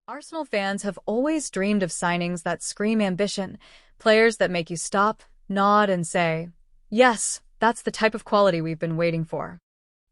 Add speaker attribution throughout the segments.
Speaker 1: Arsenal fans have always dreamed of signings that scream ambition, players that make you stop, nod, and say, "Yes, that's the type of quality we've been waiting for."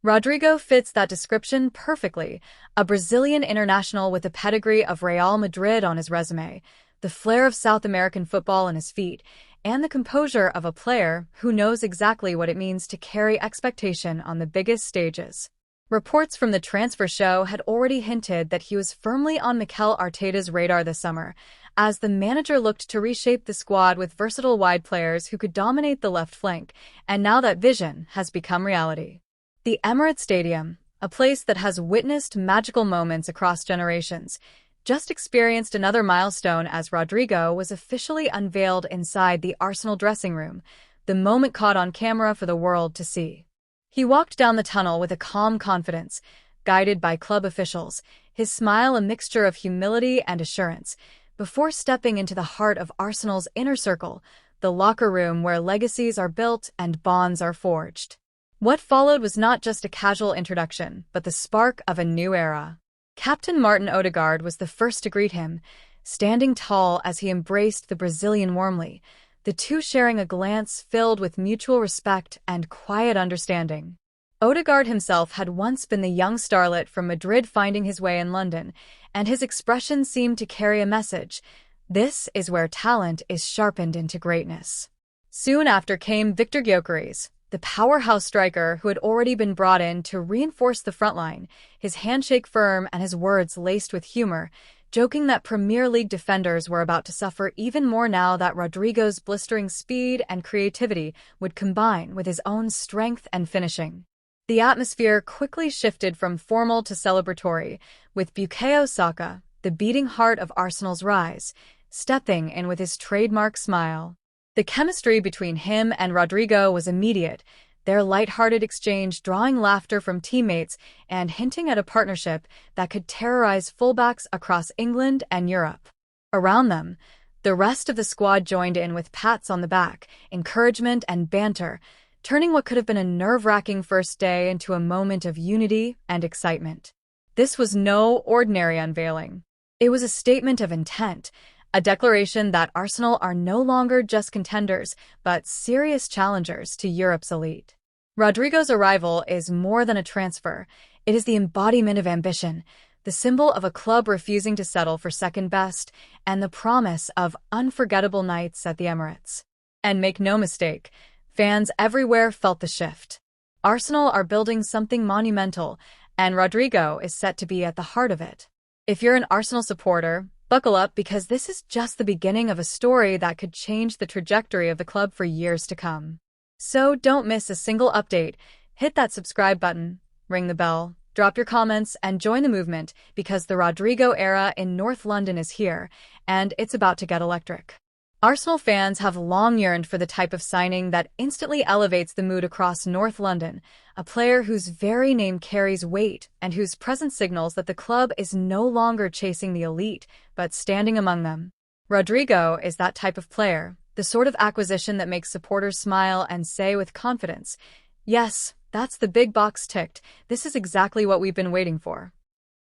Speaker 1: Rodrygo fits that description perfectly, a Brazilian international with a pedigree of Real Madrid on his resume, the flair of South American football in his feet, and the composure of a player who knows exactly what it means to carry expectation on the biggest stages. Reports from the transfer show had already hinted that he was firmly on Mikel Arteta's radar this summer, as the manager looked to reshape the squad with versatile wide players who could dominate the left flank, and now that vision has become reality. The Emirates Stadium, a place that has witnessed magical moments across generations, just experienced another milestone as Rodrygo was officially unveiled inside the Arsenal dressing room, the moment caught on camera for the world to see. He walked down the tunnel with a calm confidence, guided by club officials, his smile a mixture of humility and assurance, before stepping into the heart of Arsenal's inner circle, the locker room where legacies are built and bonds are forged. What followed was not just a casual introduction, but the spark of a new era. Captain Martin Odegaard was the first to greet him, standing tall as he embraced the Brazilian warmly, the two sharing a glance filled with mutual respect and quiet understanding. Odegaard himself had once been the young starlet from Madrid finding his way in London, and his expression seemed to carry a message. This is where talent is sharpened into greatness. Soon after came Victor Gyökeres, the powerhouse striker who had already been brought in to reinforce the front line, his handshake firm and his words laced with humor, joking that Premier League defenders were about to suffer even more now that Rodrygo's blistering speed and creativity would combine with his own strength and finishing. The atmosphere quickly shifted from formal to celebratory, with Bukayo Saka, the beating heart of Arsenal's rise, stepping in with his trademark smile. The chemistry between him and Rodrygo was immediate, their light-hearted exchange drawing laughter from teammates and hinting at a partnership that could terrorize fullbacks across England and Europe. Around them, the rest of the squad joined in with pats on the back, encouragement and banter, turning what could have been a nerve-wracking first day into a moment of unity and excitement. This was no ordinary unveiling. It was a statement of intent, a declaration that Arsenal are no longer just contenders, but serious challengers to Europe's elite. Rodrygo's arrival is more than a transfer. It is the embodiment of ambition, the symbol of a club refusing to settle for second best, and the promise of unforgettable nights at the Emirates. And make no mistake, fans everywhere felt the shift. Arsenal are building something monumental, and Rodrygo is set to be at the heart of it. If you're an Arsenal supporter, buckle up because this is just the beginning of a story that could change the trajectory of the club for years to come. So don't miss a single update. Hit that subscribe button, ring the bell, drop your comments, and join the movement because the Rodrygo era in North London is here, and it's about to get electric. Arsenal fans have long yearned for the type of signing that instantly elevates the mood across North London, a player whose very name carries weight and whose presence signals that the club is no longer chasing the elite, but standing among them. Rodrygo is that type of player, the sort of acquisition that makes supporters smile and say with confidence, "Yes, that's the big box ticked. This is exactly what we've been waiting for."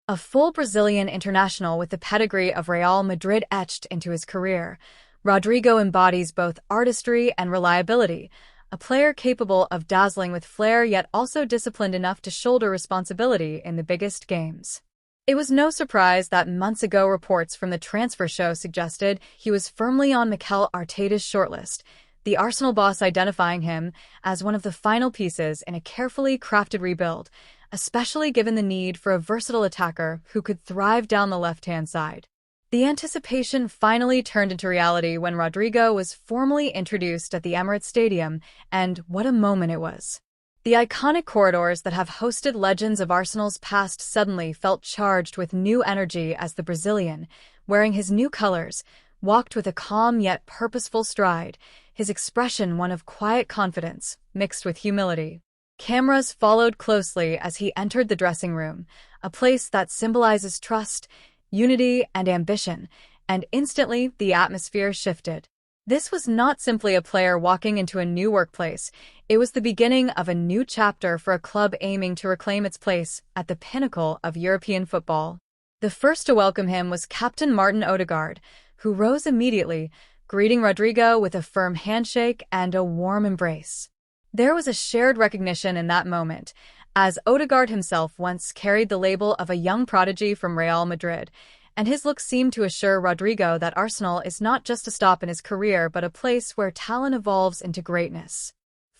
Speaker 1: A full Brazilian international with the pedigree of Real Madrid etched into his career, Rodrygo embodies both artistry and reliability, a player capable of dazzling with flair yet also disciplined enough to shoulder responsibility in the biggest games. It was no surprise that months ago reports from the transfer show suggested he was firmly on Mikel Arteta's shortlist, the Arsenal boss identifying him as one of the final pieces in a carefully crafted rebuild, especially given the need for a versatile attacker who could thrive down the left-hand side. The anticipation finally turned into reality when Rodrygo was formally introduced at the Emirates Stadium, and what a moment it was. The iconic corridors that have hosted legends of Arsenal's past suddenly felt charged with new energy as the Brazilian, wearing his new colors, walked with a calm yet purposeful stride, his expression one of quiet confidence, mixed with humility. Cameras followed closely as he entered the dressing room, a place that symbolizes trust, unity, and ambition, and instantly the atmosphere shifted. This was not simply a player walking into a new workplace, it was the beginning of a new chapter for a club aiming to reclaim its place at the pinnacle of European football. The first to welcome him was Captain Martin Odegaard, who rose immediately, greeting Rodrygo with a firm handshake and a warm embrace. There was a shared recognition in that moment, as Odegaard himself once carried the label of a young prodigy from Real Madrid, and his look seemed to assure Rodrygo that Arsenal is not just a stop in his career but a place where talent evolves into greatness.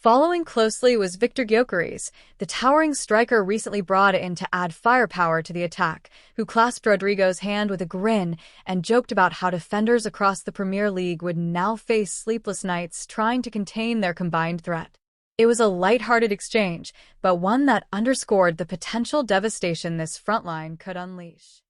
Speaker 1: Following closely was Victor Gyökeres, the towering striker recently brought in to add firepower to the attack, who clasped Rodrygo's hand with a grin and joked about how defenders across the Premier League would now face sleepless nights trying to contain their combined threat. It was a light-hearted exchange, but one that underscored the potential devastation this frontline could unleash.